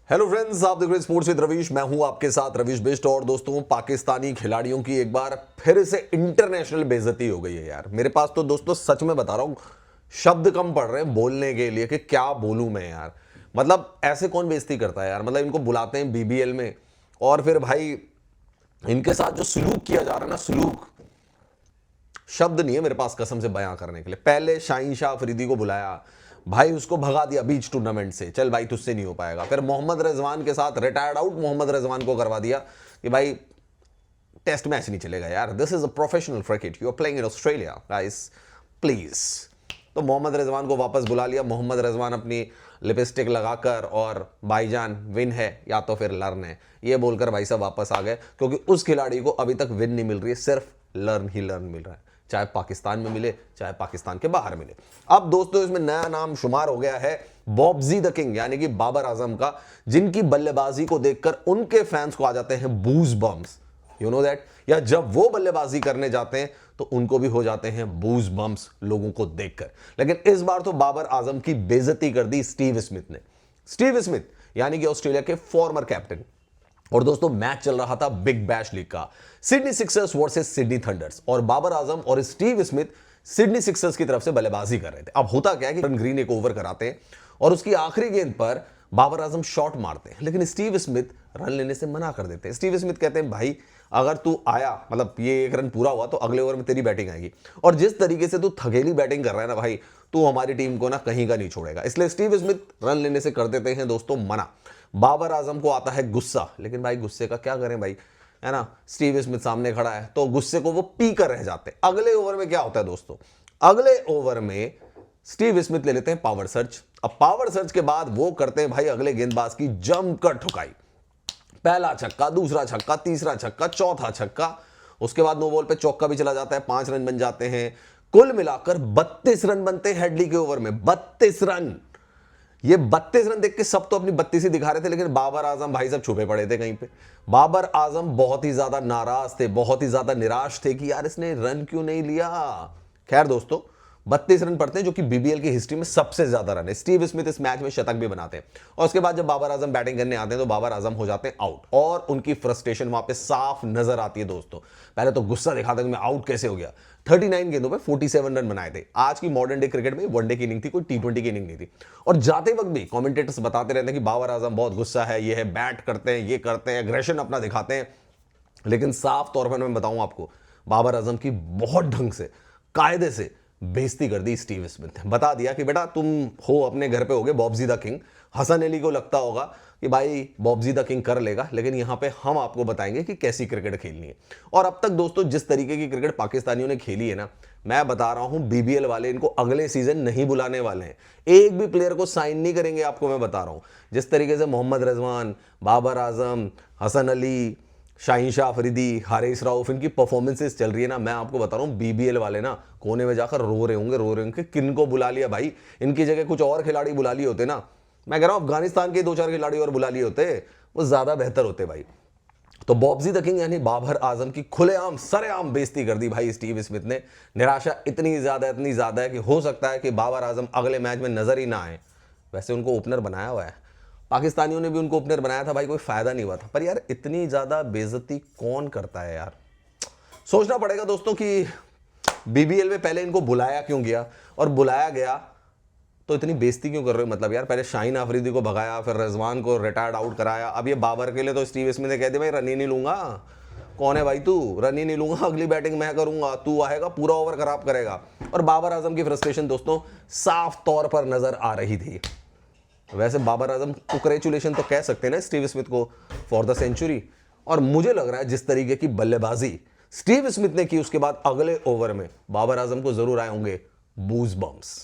Hello friends, आप देख रहे हैं स्पोर्ट्स विद रवीश। मैं हूं आपके साथ रवीश बिष्ट। और दोस्तों, पाकिस्तानी खिलाड़ियों की एक बार फिर से इंटरनेशनल बेइज्जती हो गई है यार। मेरे पास तो दोस्तों सच में बता रहा हूं, शब्द कम पड़ रहे हैं बोलने के लिए कि क्या बोलूं मैं यार। मतलब ऐसे कौन बेइज्जती करता है यार। मतलब इनको बुलाते हैं बीबीएल में और फिर भाई इनके साथ जो सलूक किया जा रहा है ना, सलूक शब्द नहीं है मेरे पास कसम से बयां करने के लिए। पहले शाहीन शाह अफरीदी को बुलाया भाई, उसको भगा दिया बीच टूर्नामेंट से, चल भाई तुझसे नहीं हो पाएगा। फिर मोहम्मद रिजवान के साथ रिटायर्ड आउट मोहम्मद रिजवान को करवा दिया कि भाई टेस्ट मैच नहीं चलेगा यार, this is a professional cricket, you are playing in Australia guys, please. तो मोहम्मद रिजवान को वापस बुला लिया। मोहम्मद रिजवान अपनी लिपस्टिक लगाकर और भाईजान विन है या तो फिर लर्न है, ये बोलकर भाई साहब वापस आ गए, क्योंकि उस खिलाड़ी को अभी तक विन नहीं मिल रही है, सिर्फ लर्न ही लर्न मिल रहा है, चाहे पाकिस्तान में मिले चाहे पाकिस्तान के बाहर मिले। अब दोस्तों इसमें नया नाम शुमार हो गया है बॉब्जी द किंग, यानी कि बाबर आजम का, जिनकी बल्लेबाजी को देखकर उनके फैंस को आ जाते हैं बूज बम्स, यू नो दैट। या जब वो बल्लेबाजी करने जाते हैं तो उनको भी हो जाते हैं बूज बम्स लोगों को देखकर। लेकिन इस बार तो बाबर आजम की बेइज्जती कर दी स्टीव स्मिथ ने। स्टीव स्मिथ यानी कि ऑस्ट्रेलिया के फॉर्मर कैप्टन। और दोस्तों मैच चल रहा था बिग बैश लीग का, Sydney Sixers versus Sydney thunder's, और बाबर आजम और स्टीव स्मिथ सिडनी सिक्सर्स की तरफ से बल्लेबाजी कर रहे थे। अब होता क्या है कि ग्रीन एक ओवर कराते हैं और उसकी आखिरी गेंद पर बाबर आजम शॉट मारते हैं, लेकिन स्टीव स्मिथ रन लेने से मना कर देते हैं। स्टीव स्मिथ कहते हैं भाई अगर तू आया, मतलब ये एक रन पूरा हुआ तो अगले ओवर में तेरी बैटिंग आएगी, और जिस तरीके से तू थकेली बैटिंग कर रहा है ना भाई, तू हमारी टीम को ना कहीं का नहीं छोड़ेगा। इसलिए स्टीव स्मिथ रन लेने से कर देते हैं दोस्तों मना। बाबर आजम को आता है गुस्सा, लेकिन भाई गुस्से का क्या करें भाई, है ना। स्टीव स्मिथ सामने खड़ा है तो गुस्से को वो पी कर रह जाते हैं। अगले ओवर में क्या होता है दोस्तों, अगले ओवर में स्टीव स्मिथ ले लेते हैं पावर सर्च। अब पावर सर्च के बाद वो करते हैं भाई अगले गेंदबाज की जमकर ठुकाई, पहला छक्का, दूसरा छक्का, तीसरा छक्का, चौथा छक्का, उसके बाद नो बॉल पे चौका भी चला जाता है, 5 रन बन जाते हैं। कुल मिलाकर 32 रन बनते हैं हेडली के ओवर में, 32 रन। ये 32 रन देख के सब तो अपनी 32 ही दिखा रहे थे, लेकिन बाबर आजम भाई सब छुपे पड़े थे कहीं पे। बाबर आजम बहुत ही ज्यादा नाराज थे, बहुत ही ज्यादा निराश थे कि यार इसने रन क्यों नहीं लिया। खैर दोस्तों 32 रन पड़ते हैं, जो कि बीबीएल की हिस्ट्री में सबसे ज्यादा रन है। स्टीव स्मिथ इस मैच में शतक भी बनाते हैं, और उसके बाद जब बाबर आजम बैटिंग करने आते हैं तो बाबर आजम हो जाते हैं आउट, और उनकी फ्रस्ट्रेशन वहां पे साफ नजर आती है दोस्तों। पहले तो गुस्सा दिखाते हैं कि मैं आउट कैसे हो गया। 39 गेंदों पे 47 रन बनाए थे। आज की मॉडर्न डे क्रिकेट में वनडे की इनिंग थी, कोई टी20 की इनिंग नहीं थी। और जाते वक्त भी कमेंटेटर्स बताते रहते हैं कि बाबर आजम बहुत गुस्सा है, ये है, बैट करते हैं, ये करते हैं, एग्रेशन अपना दिखाते हैं। लेकिन साफ तौर पर मैं बताऊं आपको, बाबर आजम की बहुत ढंग से, कायदे से बेइज्जती कर दी स्टीव स्मिथ ने। बता दिया कि बेटा तुम हो अपने घर पे होगे बॉब्जी द किंग। हसन अली को लगता होगा कि भाई बॉब्जी द किंग कर लेगा, लेकिन यहां पे हम आपको बताएंगे कि कैसी क्रिकेट खेलनी है। और अब तक दोस्तों जिस तरीके की क्रिकेट पाकिस्तानियों ने खेली है ना, मैं बता रहा हूं बीबीएल वाले इनको अगले सीजन नहीं बुलाने वाले हैं, एक भी प्लेयर को साइन नहीं करेंगे। आपको मैं बता रहा हूं, जिस तरीके से मोहम्मद रिजवान, बाबर आजम, हसन अली, शाहीन शाह अफरीदी, हारिस राउफ, इनकी परफॉर्मेंसेस चल रही है ना, मैं आपको बता रहा हूं बीबीएल वाले ना कोने में जाकर रो रहे होंगे किन को बुला लिया भाई। इनकी जगह कुछ और खिलाड़ी बुला लिए होते ना, मैं कह रहा हूं अफगानिस्तान के 2-4 खिलाड़ी और बुला लिए होते, वो ज्यादा बेहतर होते भाई। तो बॉब्जी द किंग यानी बाबर आजम की खुलेआम सरेआम बेइज्जती कर दी भाई स्टीव स्मिथ ने। निराशा इतनी ज्यादा है कि हो सकता है कि बाबर आजम अगले मैच में नजर ही ना आए। वैसे उनको ओपनर बनाया हुआ है, पाकिस्तानियों ने भी उनको ओपनर बनाया था भाई, कोई फायदा नहीं हुआ था। पर यार इतनी ज्यादा बेइज्जती कौन करता है यार। सोचना पड़ेगा दोस्तों कि बीबीएल में पहले इनको बुलाया क्यों गया, और बुलाया गया तो इतनी बेइज्जती क्यों कर रहे हो। मतलब यार पहले शाहीन अफरीदी को भगाया, फिर रिजवान को रिटायर्ड आउट कराया, अब ये बाबर के लिए तो स्टीव स्मिथ ने कह दिया भाई रन ही नहीं लूंगा। कौन है भाई तू, रन ही नहीं लूंगा, अगली बैटिंग मैं करूंगा, तू आएगा पूरा ओवर खराब करेगा। और बाबर आजम की फ्रस्ट्रेशन दोस्तों साफ तौर पर नजर आ रही थी। वैसे बाबर आजम कांग्रेचुलेशन तो कह सकते हैं ना स्टीव स्मिथ को फॉर द सेंचुरी। और मुझे लग रहा है जिस तरीके की बल्लेबाजी स्टीव स्मिथ ने की, उसके बाद अगले ओवर में बाबर आजम को जरूर आए होंगे बूज बम्स।